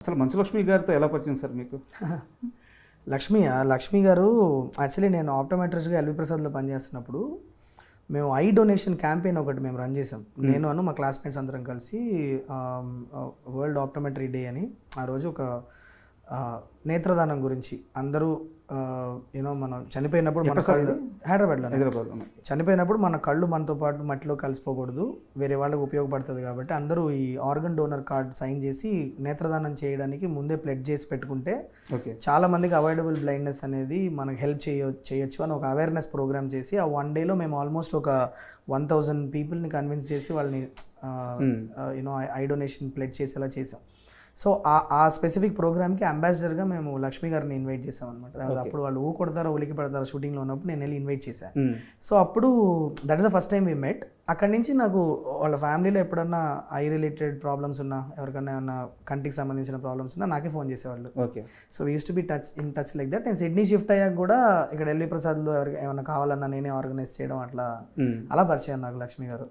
అసలు మంచు లక్ష్మి గారితో ఎలా పరిచయం సార్ మీకు? లక్ష్మి గారు యాక్చువల్లీ నేను ఆప్టోమెట్రిస్ట్గా ఎల్వి ప్రసాద్లో పనిచేస్తున్నప్పుడు మేము ఐ డొనేషన్ క్యాంపెయిన్ ఒకటి మేము రన్ చేసాం. నేను మా క్లాస్మేట్స్ అందరం కలిసి వరల్డ్ ఆప్టోమెట్రీ డే అని ఆ రోజు ఒక నేత్రదానం గురించి అందరూ మనం చనిపోయినప్పుడు మన కళ్ళు హైదరాబాద్లో చనిపోయినప్పుడు మన కళ్ళు మనతో పాటు మట్టిలో కలిసిపోకూడదు, వేరే వాళ్ళకి ఉపయోగపడుతుంది కాబట్టి అందరూ ఈ ఆర్గన్ డోనర్ కార్డ్ సైన్ చేసి నేత్రదానం చేయడానికి ముందే ప్లెడ్జ్ చేసి పెట్టుకుంటే చాలా మందికి అవాయిడబుల్ బ్లైండ్నెస్ అనేది మనకు హెల్ప్ చేయొచ్చు అని ఒక అవేర్నెస్ ప్రోగ్రామ్ చేసి ఆ 1 డేలో మేము ఆల్మోస్ట్ ఒక 1000 పీపుల్ని కన్విన్స్ చేసి వాళ్ళని ఐ డొనేషన్ ప్లెడ్జ్ చేసేలా చేసాం. సో ఆ స్పెసిఫిక్ ప్రోగ్రామ్కి అంబాసిడర్గా మేము లక్ష్మి గారిని ఇన్వైట్ చేసాం అనమాట. అప్పుడు వాళ్ళు కొడతారో ఉలికి పడతారో షూటింగ్లో ఉన్నప్పుడు నేను వెళ్ళి ఇన్వైట్ చేశాను. సో అప్పుడు that is the first time we met. అక్కడి నుంచి నాకు వాళ్ళ ఫ్యామిలీలో ఎప్పుడన్నా ఐ రిలేటెడ్ ప్రాబ్లమ్స్ ఉన్నా, ఎవరికైనా ఏమన్నా కంటికి సంబంధించిన ప్రాబ్లమ్స్ ఉన్నా నాకే ఫోన్ చేసేవాళ్ళు. So we use to be in touch like that. నేను సిడ్నీ షిఫ్ట్ అయ్యాక కూడా ఇక్కడ ఎల్వి ప్రసాద్లో ఎవరికి ఏమైనా కావాలన్నా నేనే ఆర్గనైజ్ చేయడం అలా పరిచయం నాకు లక్ష్మి గారు.